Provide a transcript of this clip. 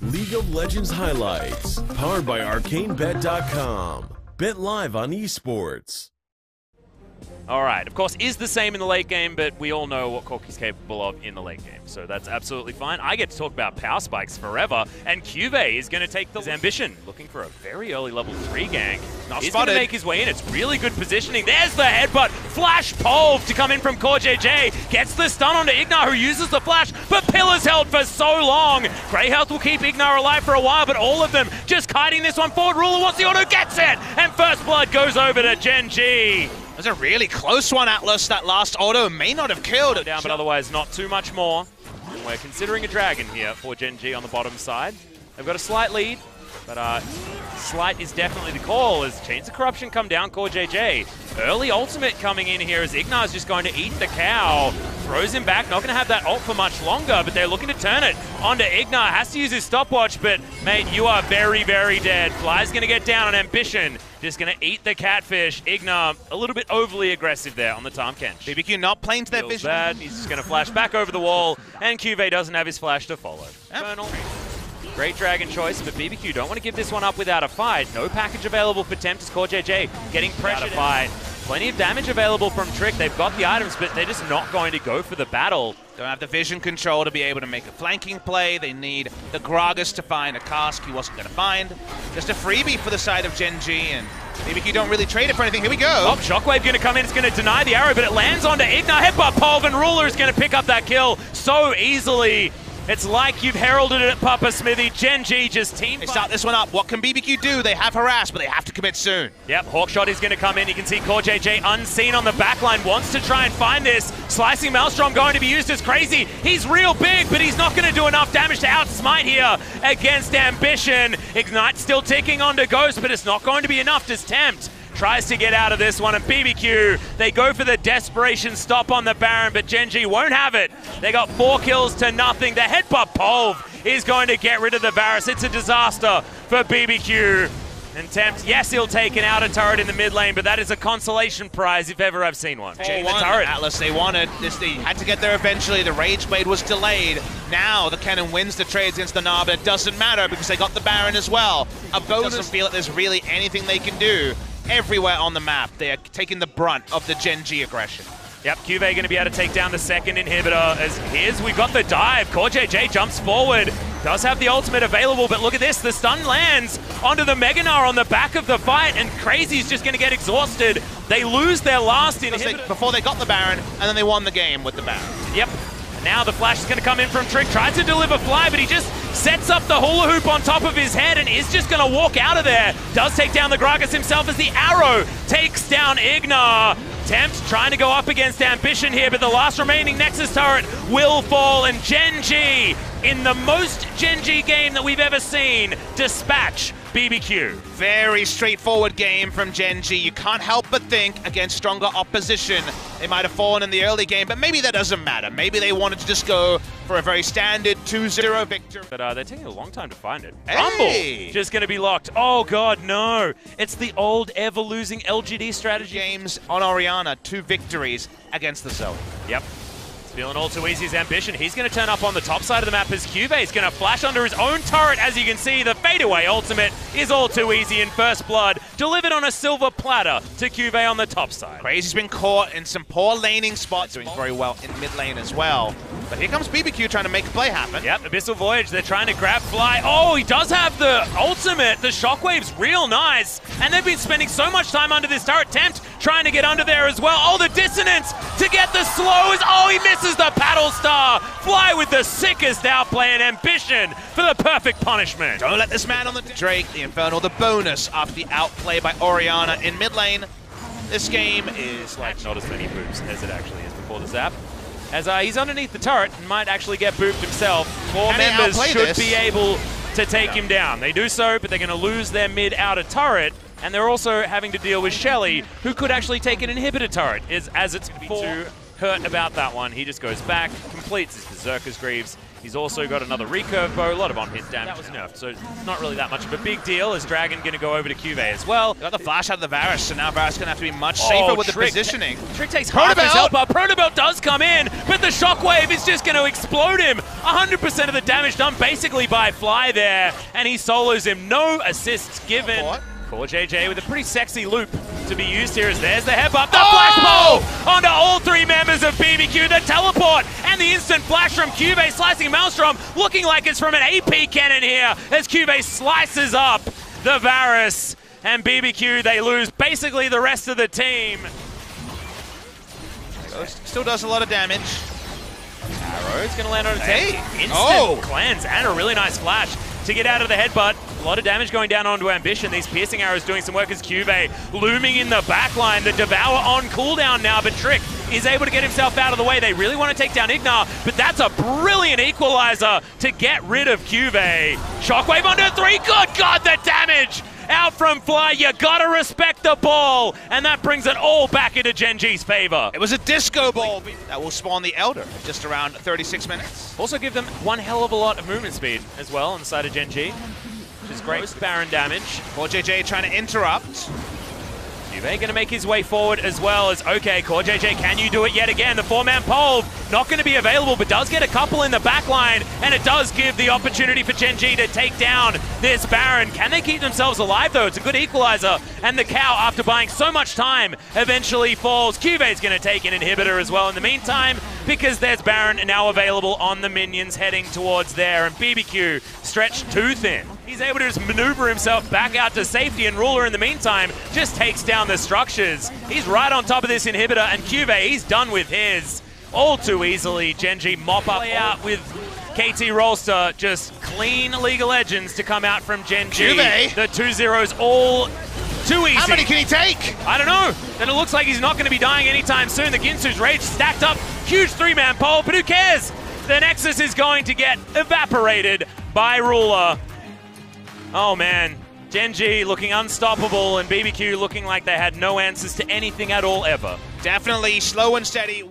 League of Legends highlights, powered by ArcaneBet.com. Bet live on esports. Alright, of course, is the same in the late game, but we all know what Corki's capable of in the late game, so that's absolutely fine. I get to talk about power spikes forever, and Kone is going to take his ambition, looking for a very early level 3 gank. He's going to make his way in. It's really good positioning. There's the headbutt. Flash Pulve to come in from CoreJJ. Gets the stun onto Ignar, who uses the flash, but Pillar's held for so long. Grey Health will keep Ignar alive for a while, but all of them just kiting this one forward. Ruler wants the auto, gets it, and first blood goes over to Gen G. It was a really close one, Atlas. That last auto may not have killed it. Down, but otherwise not too much more. And we're considering a dragon here for Gen G on the bottom side. They've got a slight lead, but slight is definitely the call as Chains of Corruption come down, CoreJJ. Early ultimate coming in here as Ignar's just going to eat the cow. Throws him back, not going to have that ult for much longer, but they're looking to turn it onto Ignar. Has to use his stopwatch, but mate, you are very, very dead. Fly's going to get down on Ambition. Just going to eat the catfish. Ignar, a little bit overly aggressive there on the Tahm-Kench. BBQ not playing to their vision. Bad. He's just going to flash back over the wall, and Kone doesn't have his flash to follow. Infernal. Great dragon choice, but BBQ don't want to give this one up without a fight. No package available for Tempt as CoreJJ getting pressured. Fight. Plenty of damage available from Trick. They've got the items, but they're just not going to go for the battle. Don't have the vision control to be able to make a flanking play. They need the Gragas to find a cask he wasn't going to find. Just a freebie for the side of Gen G, and BBQ don't really trade it for anything. Here we go. Oh, Shockwave going to come in. It's going to deny the arrow, but it lands onto Ignar. Headbutt Pulve, and Ruler is going to pick up that kill so easily. It's like you've heralded it at Papa Smithy. Gen G just team. They start this one up. What can BBQ do? They have harass, but they have to commit soon. Yep, Hawkshot is going to come in. You can see CoreJJ unseen on the backline. Wants to try and find this. Slicing Maelstrom going to be used as crazy. He's real big, but he's not going to do enough damage to outsmite here against Ambition. Ignite still ticking onto Ghost, but it's not going to be enough to Tempt. Tries to get out of this one, and BBQ, they go for the desperation stop on the Baron, but Gen G won't have it. They got 4 kills to nothing. The headbutt Pulve is going to get rid of the Varus. It's a disaster for BBQ. And Tempt, yes, he'll take an outer turret in the mid lane, but that is a consolation prize if ever I've seen one. The turret. Atlas, they wanted this. They had to get there eventually. The Rage Blade was delayed. Now the cannon wins the trades against the Gnar, but it doesn't matter because they got the Baron as well. A bonus. Doesn't feel like there's really anything they can do. Everywhere on the map, they are taking the brunt of the Gen G aggression. Yep, Kone going to be able to take down the second inhibitor. As here's, we've got the dive. CoreJJ jumps forward. Does have the ultimate available, but look at this. The stun lands onto the Mega Gnar on the back of the fight, and Crazy's just going to get exhausted. They lose their last inhibitor. Before they got the Baron, and then they won the game with the Baron. Yep. Now the flash is going to come in from Trick. Tries to deliver Fly, but he just sets up the hula hoop on top of his head and is just going to walk out of there. Does take down the Gragas himself as the arrow takes down Ignar. Tempt trying to go up against Ambition here, but the last remaining Nexus turret will fall, and Gen G, in the most Gen G game that we've ever seen, dispatch BBQ. Very straightforward game from Gen G. You can't help but think against stronger opposition. They might have fallen in the early game, but maybe that doesn't matter. Maybe they wanted to just go for a very standard 2-0 victory. But they're taking a long time to find it. Hey. Rumble just going to be locked. Oh god, no. It's the old ever-losing LGD strategy. Games on Orianna, 2 victories against the Zoe. Yep. Feeling all too easy as Ambition. He's going to turn up on the top side of the map as Kone is going to flash under his own turret. As you can see, the fadeaway ultimate is all too easy in first blood. Delivered on a silver platter to Kone on the top side. Crazy's been caught in some poor laning spots. Doing very well in mid lane as well. But here comes BBQ trying to make a play happen. Yep, Abyssal Voyage. They're trying to grab Fly. Oh, he does have the ultimate. The Shockwave's real nice. And they've been spending so much time under this turret. Tempt trying to get under there as well. Oh, the dissonance to get the slows. Oh, he misses the paddle star. Fly with the sickest outplay and Ambition for the perfect punishment. Don't let this man on the Drake, the Infernal, the bonus after the outplay by Orianna in mid lane. This game is like not as many boops as it actually is before the zap. As he's underneath the turret and might actually get booped himself. 4 members should be able to take him down. They do so, but they're going to lose their mid-outer turret. And they're also having to deal with Shelly, who could actually take an inhibitor turret, as it's too hurt about that one. He just goes back, completes his Berserker's Greaves, He's also got another recurve bow, a lot of on-hit damage. That was nerfed, so not really that much of a big deal. Is Dragon going to go over to Cuvee as well? Got the flash out of the Varus, so now Varus going to have to be much safer with the positioning. Trick takes half his help up. Protobelt does come in, but the shockwave is just going to explode him. 100% of the damage done basically by Fly there, and he solos him. No assists given. CoreJJ with a pretty sexy loop to be used here as there's the headbutt, the flash ball onto all three members of BBQ, the teleport, and the instant flash from Kuvee slicing Maelstrom, looking like it's from an AP cannon here as Kuvee slices up the Varus, and BBQ, they lose basically the rest of the team. Still does a lot of damage. Arrow's going to land on a instant cleanse and a really nice flash to get out of the headbutt. A lot of damage going down onto Ambition. These piercing arrows doing some work as Kuvee looming in the backline. The Devour on cooldown now, but Trick is able to get himself out of the way. They really want to take down Ignar, but that's a brilliant equalizer to get rid of Kuvee. Shockwave onto 3. Good God, the damage out from Fly. You gotta respect the ball, and that brings it all back into Gen G's favor. It was a disco ball that will spawn the Elder just around 36 minutes. Also give them one hell of a lot of movement speed as well on the side of Gen G, which is great. Most Baron damage. CoreJJ trying to interrupt. Kuvee going to make his way forward as well as, okay, CoreJJ, can you do it yet again? The 4-man pole not going to be available, but does get a couple in the back line, and it does give the opportunity for Gen G to take down this Baron. Can they keep themselves alive, though? It's a good equalizer, and the cow, after buying so much time, eventually falls. Kuvee's going to take an inhibitor as well in the meantime, because there's Baron now available on the minions heading towards there, and BBQ stretched too thin. He's able to just maneuver himself back out to safety, and Ruler in the meantime just takes down the structures. He's right on top of this inhibitor, and Kuvee, he's done with his. All too easily, Gen G mop up out with KT Rolster. Just clean League of Legends to come out from Gen G. Kuvee. The 2-0s all too easy. How many can he take? I don't know. Then it looks like he's not going to be dying anytime soon. The Ginsu's Rage stacked up. Huge 3-man pole, but who cares? The Nexus is going to get evaporated by Ruler. Oh man, Gen G looking unstoppable and BBQ looking like they had no answers to anything at all ever. Definitely slow and steady.